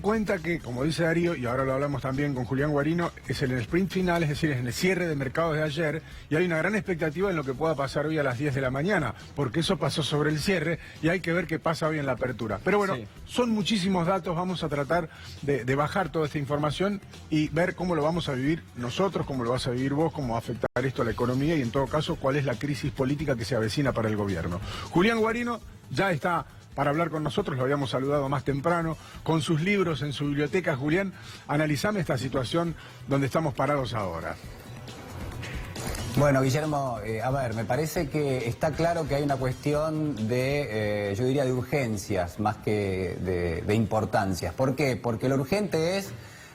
cuenta que, como dice Darío, y ahora lo hablamos también con Julián Guarino, es en el sprint final, es decir, es en el cierre de mercados de ayer, y hay una gran expectativa en lo que pueda pasar hoy a las 10 de la mañana, porque eso pasó sobre el cierre y hay que ver qué pasa hoy en la apertura. Pero bueno, sí, son muchísimos datos, vamos a tratar de bajar toda esta información y ver cómo lo vamos a vivir nosotros, cómo lo vas a vivir vos, cómo va a afectar esto a la economía y en todo caso cuál es la crisis política que se avecina para el gobierno. Julián Guarino ya está para hablar con nosotros, lo habíamos saludado más temprano, con sus libros en su biblioteca. Julián, analizame esta situación donde estamos parados ahora. Bueno, Guillermo, a ver, me parece que está claro que hay una cuestión de, yo diría, de urgencias más que de importancias. ¿Por qué? Porque lo urgente es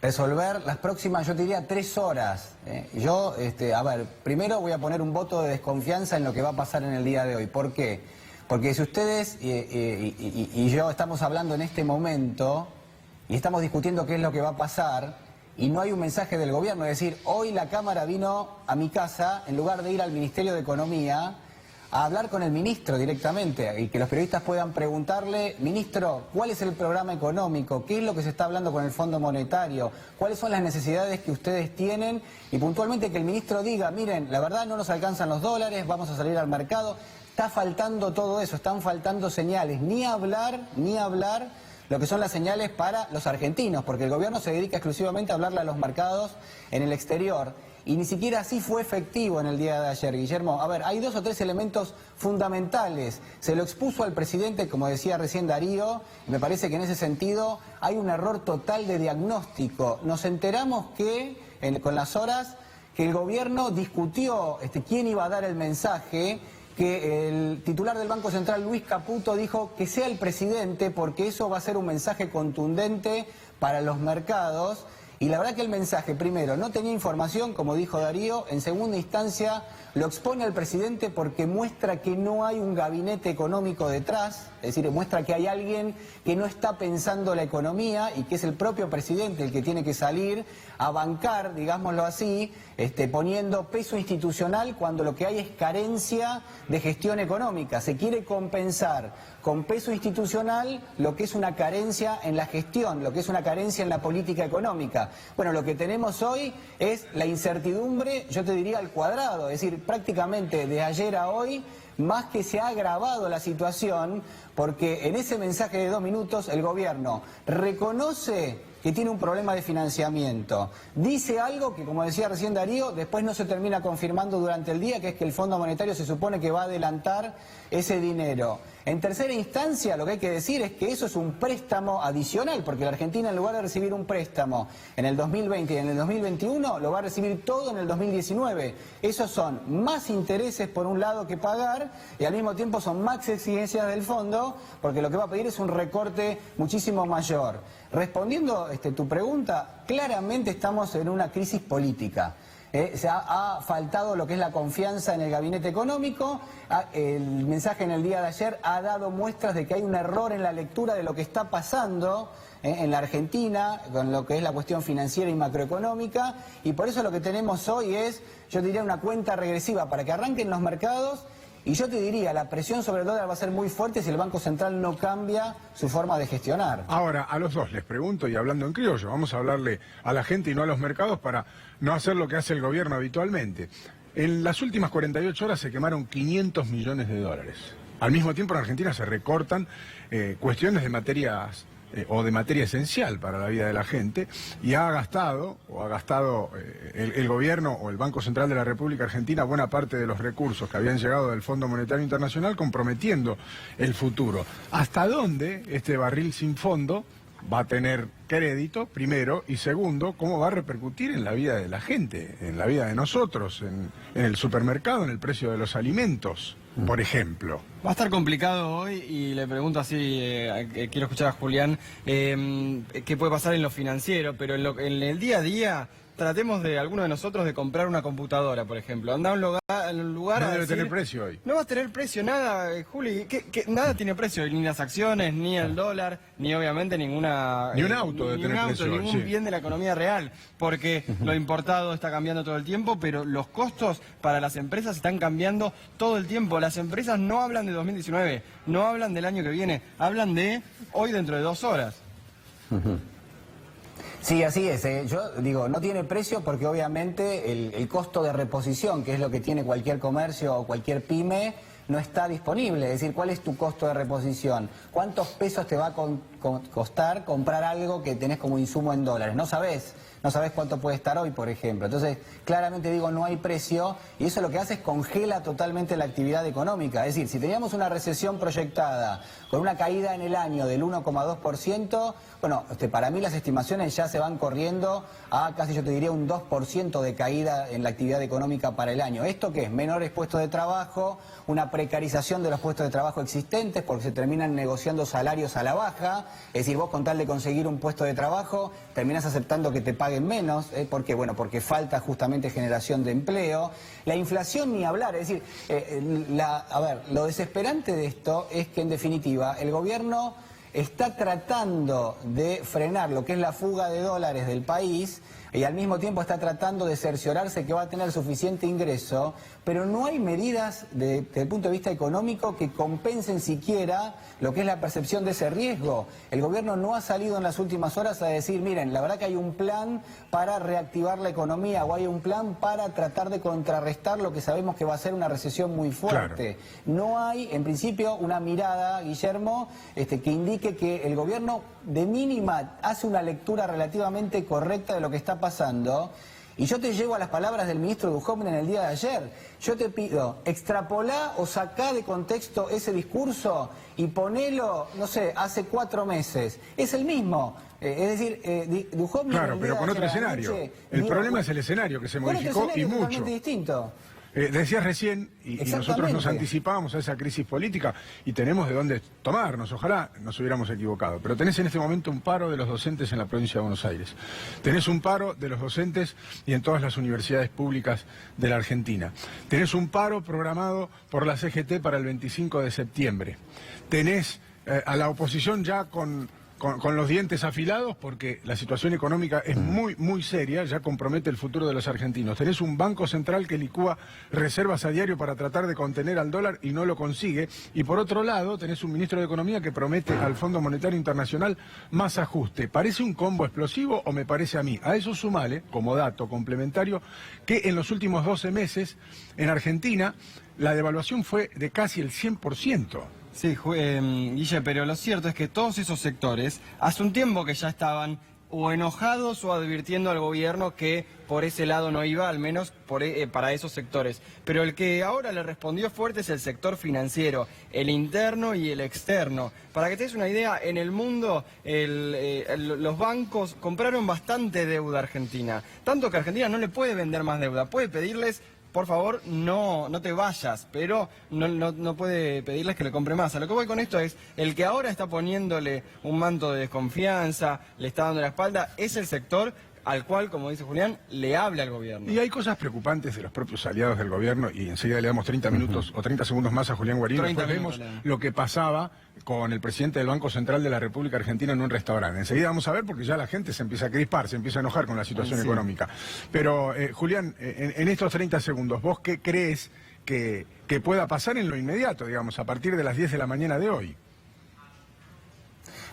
resolver las próximas, yo diría, 3 horas. Yo, a ver, primero voy a poner un voto de desconfianza en lo que va a pasar en el día de hoy. ¿Por qué? Porque si ustedes y yo estamos hablando en este momento y estamos discutiendo qué es lo que va a pasar y no hay un mensaje del gobierno, es decir, hoy la Cámara vino a mi casa en lugar de ir al Ministerio de Economía a hablar con el ministro directamente y que los periodistas puedan preguntarle, ministro, ¿cuál es el programa económico? ¿Qué es lo que se está hablando con el Fondo Monetario? ¿Cuáles son las necesidades que ustedes tienen? Y puntualmente que el ministro diga, miren, la verdad no nos alcanzan los dólares, vamos a salir al mercado. Está faltando todo eso, están faltando señales, ni hablar lo que son las señales para los argentinos, porque el gobierno se dedica exclusivamente a hablarle a los mercados en el exterior. Y ni siquiera así fue efectivo en el día de ayer, Guillermo. A ver, hay 2 o 3 elementos fundamentales. Se lo expuso al presidente, como decía recién Darío, y me parece que en ese sentido hay un error total de diagnóstico. Nos enteramos que, con las horas, que el gobierno discutió quién iba a dar el mensaje, que el titular del Banco Central, Luis Caputo, dijo que sea el presidente porque eso va a ser un mensaje contundente para los mercados. Y la verdad que el mensaje, primero, no tenía información, como dijo Darío, en segunda instancia lo expone al presidente porque muestra que no hay un gabinete económico detrás, es decir, muestra que hay alguien que no está pensando la economía y que es el propio presidente el que tiene que salir a bancar, digámoslo así, poniendo peso institucional cuando lo que hay es carencia de gestión económica. Se quiere compensar con peso institucional lo que es una carencia en la gestión, lo que es una carencia en la política económica. Bueno, lo que tenemos hoy es la incertidumbre, yo te diría al cuadrado, es decir, prácticamente de ayer a hoy, más que se ha agravado la situación, porque en ese mensaje de 2 minutos el gobierno reconoce que tiene un problema de financiamiento. Dice algo que, como decía recién Darío, después no se termina confirmando durante el día, que es que el Fondo Monetario se supone que va a adelantar ese dinero. En tercera instancia, lo que hay que decir es que eso es un préstamo adicional, porque la Argentina, en lugar de recibir un préstamo en el 2020 y en el 2021, lo va a recibir todo en el 2019. Esos son más intereses por un lado que pagar y al mismo tiempo son más exigencias del fondo, porque lo que va a pedir es un recorte muchísimo mayor. Respondiendo tu pregunta, claramente estamos en una crisis política. Se ha faltado lo que es la confianza en el gabinete económico. El mensaje en el día de ayer ha dado muestras de que hay un error en la lectura de lo que está pasando en la Argentina, con lo que es la cuestión financiera y macroeconómica, y por eso lo que tenemos hoy es, yo diría, una cuenta regresiva para que arranquen los mercados. Y yo te diría, la presión sobre el dólar va a ser muy fuerte si el Banco Central no cambia su forma de gestionar. Ahora, a los dos les pregunto, y hablando en criollo, vamos a hablarle a la gente y no a los mercados para no hacer lo que hace el gobierno habitualmente. En las últimas 48 horas se quemaron 500 millones de dólares. Al mismo tiempo en Argentina se recortan cuestiones de materias o de materia esencial para la vida de la gente, y ha gastado el gobierno o el Banco Central de la República Argentina buena parte de los recursos que habían llegado del Fondo Monetario Internacional, comprometiendo el futuro. ¿Hasta dónde este barril sin fondo va a tener crédito, primero, y segundo, cómo va a repercutir en la vida de la gente, en la vida de nosotros, en el supermercado, en el precio de los alimentos, por ejemplo? Va a estar complicado hoy y le pregunto así, quiero escuchar a Julián, qué puede pasar en lo financiero, pero en el día a día tratemos de, alguno de nosotros, de comprar una computadora, por ejemplo. Anda a un lugar no a debe decir, tener precio hoy. No va a tener precio nada, Juli. Nada tiene precio, ni las acciones, ni el dólar, ni obviamente ninguna... Ni un auto debe tener precio hoy, ningún bien de la economía real, porque lo importado está cambiando todo el tiempo, pero los costos para las empresas están cambiando todo el tiempo. Las empresas no hablan de 2019, no hablan del año que viene, hablan de hoy dentro de 2 horas. Sí, así es. Yo digo, no tiene precio porque obviamente el costo de reposición, que es lo que tiene cualquier comercio o cualquier pyme, no está disponible. Es decir, ¿cuál es tu costo de reposición? ¿Cuántos pesos te va a costar comprar algo que tenés como insumo en dólares? No sabés cuánto puede estar hoy, por ejemplo. Entonces, claramente digo, no hay precio y eso lo que hace es congela totalmente la actividad económica. Es decir, si teníamos una recesión proyectada con una caída en el año del 1,2%, bueno, para mí las estimaciones ya se van corriendo a casi, yo te diría, un 2% de caída en la actividad económica para el año. ¿Esto qué es? Menores puestos de trabajo, una precarización de los puestos de trabajo existentes porque se terminan negociando salarios a la baja. Es decir, vos con tal de conseguir un puesto de trabajo terminás aceptando que te paguen menos. ¿Por qué? Bueno, porque falta justamente generación de empleo. La inflación ni hablar. Es decir, a ver, lo desesperante de esto es que en definitiva el gobierno está tratando de frenar lo que es la fuga de dólares del país y al mismo tiempo está tratando de cerciorarse que va a tener suficiente ingreso, pero no hay medidas desde el punto de vista económico que compensen siquiera lo que es la percepción de ese riesgo. El gobierno no ha salido en las últimas horas a decir, miren, la verdad que hay un plan para reactivar la economía o hay un plan para tratar de contrarrestar lo que sabemos que va a ser una recesión muy fuerte. Claro. No hay, en principio, una mirada, Guillermo, que indique que el gobierno de mínima hace una lectura relativamente correcta de lo que está pasando. Y yo te llevo a las palabras del ministro Duhovne en el día de ayer. Yo te pido, extrapolá o sacá de contexto ese discurso y ponelo, no sé, hace 4 meses. Es el mismo. Es decir, Duhovne... Claro, pero con otro escenario. El problema es el escenario que se modificó y mucho. Totalmente distinto. Decías recién, y nosotros nos anticipábamos a esa crisis política y tenemos de dónde tomarnos, ojalá nos hubiéramos equivocado, pero tenés en este momento un paro de los docentes en la provincia de Buenos Aires, tenés un paro de los docentes y en todas las universidades públicas de la Argentina, tenés un paro programado por la CGT para el 25 de septiembre, tenés a la oposición ya con los dientes afilados porque la situación económica es muy seria, ya compromete el futuro de los argentinos. Tenés un Banco Central que licúa reservas a diario para tratar de contener al dólar y no lo consigue. Y por otro lado, tenés un ministro de Economía que promete al Fondo Monetario Internacional más ajuste. ¿Parece un combo explosivo o me parece a mí? A eso sumale, como dato complementario, que en los últimos 12 meses en Argentina la devaluación fue de casi el 100%. Sí, Guille, pero lo cierto es que todos esos sectores hace un tiempo que ya estaban o enojados o advirtiendo al gobierno que por ese lado no iba, al menos para esos sectores. Pero el que ahora le respondió fuerte es el sector financiero, el interno y el externo. Para que te des una idea, en el mundo los bancos compraron bastante deuda a Argentina, tanto que Argentina no le puede vender más deuda, puede pedirles... Por favor, no te vayas, pero no puede pedirles que le compre más. A lo que voy con esto es, el que ahora está poniéndole un manto de desconfianza, le está dando la espalda, es el sector al cual, como dice Julián, le habla al gobierno. Y hay cosas preocupantes de los propios aliados del gobierno, y enseguida le damos 30 minutos o 30 segundos más a Julián Guarín. Después vemos lo que pasaba con el presidente del Banco Central de la República Argentina en un restaurante. Enseguida vamos a ver porque ya la gente se empieza a crispar, se empieza a enojar con la situación económica. Pero, Julián, en estos 30 segundos, ¿vos qué crees que pueda pasar en lo inmediato, digamos, a partir de las 10 de la mañana de hoy?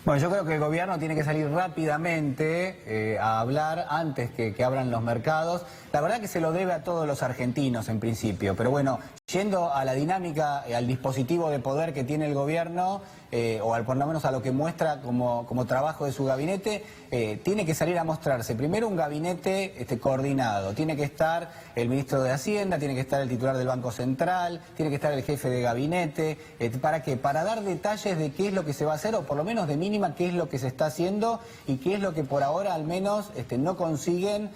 Bueno, yo creo que el gobierno tiene que salir rápidamente a hablar antes que abran los mercados. La verdad que se lo debe a todos los argentinos en principio, pero bueno, yendo a la dinámica, al dispositivo de poder que tiene el gobierno, o por lo menos a lo que muestra como trabajo de su gabinete, tiene que salir a mostrarse primero un gabinete coordinado. Tiene que estar el ministro de Hacienda, tiene que estar el titular del Banco Central, tiene que estar el jefe de gabinete. ¿Para qué? Para dar detalles de qué es lo que se va a hacer, o por lo menos de mínima qué es lo que se está haciendo y qué es lo que por ahora al menos no consiguen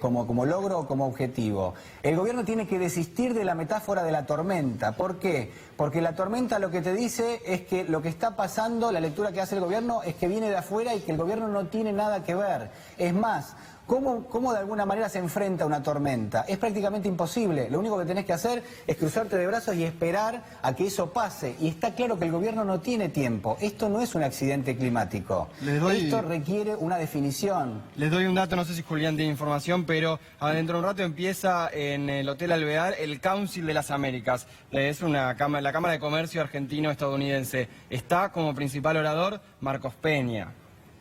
como logro o como objetivo. El gobierno tiene que desistir de la metáfora de la tormenta. ¿Por qué? Porque la tormenta lo que te dice es que lo que está pasando, la lectura que hace el gobierno, es que viene de afuera y que el gobierno no tiene nada que ver. Es más, ¿cómo de alguna manera se enfrenta a una tormenta? Es prácticamente imposible. Lo único que tenés que hacer es cruzarte de brazos y esperar a que eso pase. Y está claro que el gobierno no tiene tiempo. Esto no es un accidente climático. Esto requiere una definición. Les doy un dato, no sé si Julián tiene información, pero dentro de un rato empieza en el Hotel Alvear el Council de las Américas. Es la Cámara de Comercio argentino-estadounidense. Está como principal orador Marcos Peña.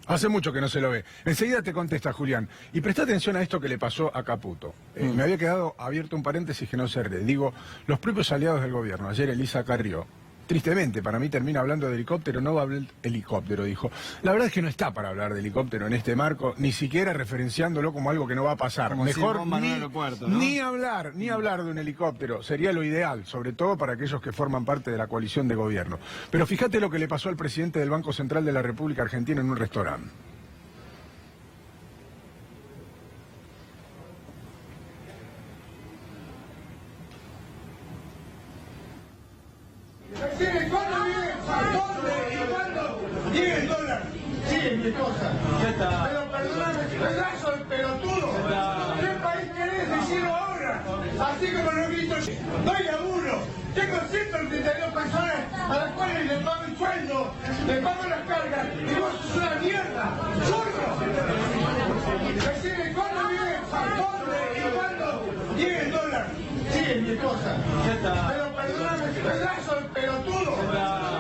Hace mucho que no se lo ve. Enseguida te contesta Julián. Y presta atención a esto que le pasó a Caputo. Me había quedado abierto un paréntesis que no cerré. Digo, los propios aliados del gobierno. Ayer Elisa Carrió, tristemente, para mí termina hablando de helicóptero, no va a hablar de helicóptero, dijo. La verdad es que no está para hablar de helicóptero en este marco, ni siquiera referenciándolo como algo que no va a pasar. Como Mejor bomba en un aeropuerto, ¿no? ni hablar de un helicóptero. Sería lo ideal, sobre todo para aquellos que forman parte de la coalición de gobierno. Pero fíjate lo que le pasó al presidente del Banco Central de la República Argentina en un restaurante. ¿Cuándo viene? ¿Dónde y cuándo viene el dólar? Sí, es mi cosa. Pero perdóname, pedazo de pelotudo. ¿Qué país querés? Decirlo ahora. Así como lo he visto yo. No hay laburo. Tengo 132 personas a las cuales les pago el sueldo, les pago las cargas, y vos sos una mierda. ¡Zurro! Decime, ¿cuándo viene? ¿Dónde y cuándo viene el dólar? Sí, es mi cosa. Pero perdóname, pedazo de pelotudo.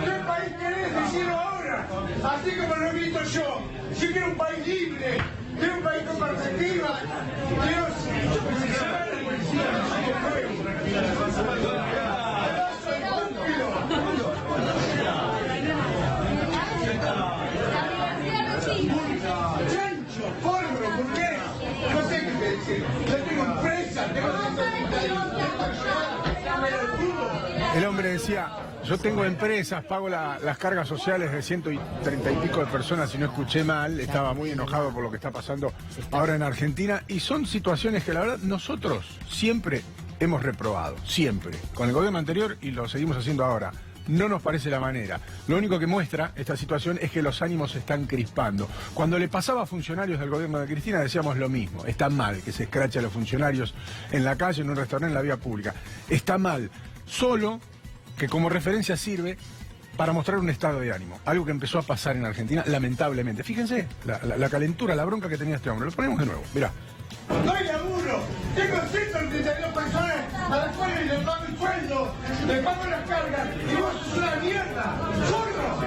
¿Qué país querés? Decirlo ahora. Así como lo he visto yo. Yo quiero un país libre. Quiero un país con perspectiva. Quiero... Pedazo de estúpido. Chancho, polvo, ¿por qué? No sé qué decir. Yo tengo empresa, tengo 132. El hombre decía, yo tengo empresas, pago las cargas sociales de 130 y pico de personas, si no escuché mal, estaba muy enojado por lo que está pasando ahora en Argentina, y son situaciones que la verdad nosotros siempre hemos reprobado, siempre, con el gobierno anterior y lo seguimos haciendo ahora. No nos parece la manera. Lo único que muestra esta situación es que los ánimos se están crispando. Cuando le pasaba a funcionarios del gobierno de Cristina decíamos lo mismo. Está mal que se escrache a los funcionarios en la calle, en un restaurante, en la vía pública. Está mal. Solo que como referencia sirve para mostrar un estado de ánimo. Algo que empezó a pasar en Argentina, lamentablemente. Fíjense, la calentura, la bronca que tenía este hombre. Lo ponemos de nuevo, mirá. No hay laburo. Tengo 132 personas a las cuales les pago el sueldo, les pago las cargas, y vos sos una mierda. ¡Zurro!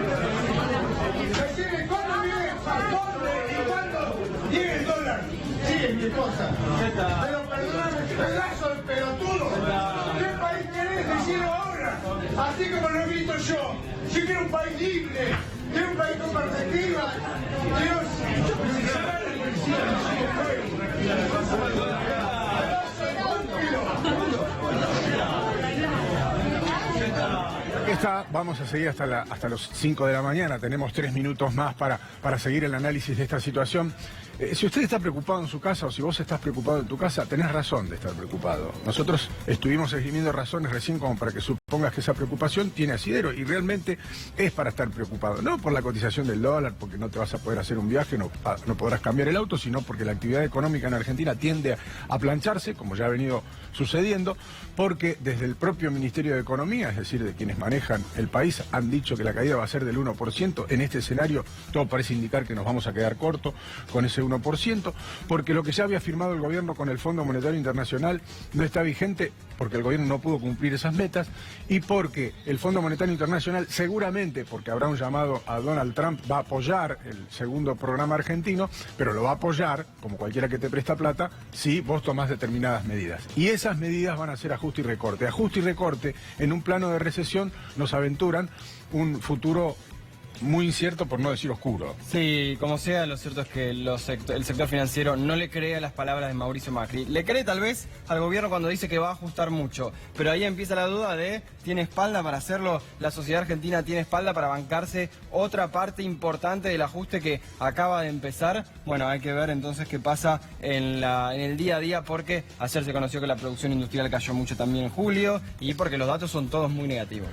Decime, ¿cuándo viene? ¿Dónde y cuándo viene el dólar? Sí, es mi cosa. Pero perdóname, pedazo de pelotudo. ¿Qué país querés? Decirlo ahora. Así como lo he visto yo. Yo quiero un país libre. Quiero un país con perspectiva. Quiero... Aquí está, vamos a seguir hasta los 5 de la mañana, tenemos 3 minutos más para seguir el análisis de esta situación. Si usted está preocupado en su casa o si vos estás preocupado en tu casa, tenés razón de estar preocupado. Nosotros estuvimos esgrimiendo razones recién como para que supongas que esa preocupación tiene asidero y realmente es para estar preocupado. No por la cotización del dólar, porque no te vas a poder hacer un viaje, no podrás cambiar el auto, sino porque la actividad económica en Argentina tiende a plancharse, como ya ha venido sucediendo, porque desde el propio Ministerio de Economía, es decir, de quienes manejan el país, han dicho que la caída va a ser del 1%. En este escenario todo parece indicar que nos vamos a quedar corto con ese 1%, porque lo que ya había firmado el gobierno con el Fondo Monetario Internacional no está vigente porque el gobierno no pudo cumplir esas metas y porque el Fondo Monetario Internacional seguramente, porque habrá un llamado a Donald Trump, va a apoyar el segundo programa argentino, pero lo va a apoyar, como cualquiera que te presta plata, si vos tomás determinadas medidas. Y esas medidas van a ser ajuste y recorte. Ajuste y recorte en un plano de recesión nos aventuran un futuro muy incierto, por no decir oscuro. Sí, como sea, lo cierto es que el sector financiero no le cree a las palabras de Mauricio Macri. Le cree tal vez al gobierno cuando dice que va a ajustar mucho, pero ahí empieza la duda de, ¿tiene espalda para hacerlo? ¿La sociedad argentina tiene espalda para bancarse otra parte importante del ajuste que acaba de empezar? Bueno, hay que ver entonces qué pasa en el día a día, porque ayer se conoció que la producción industrial cayó mucho también en julio y porque los datos son todos muy negativos.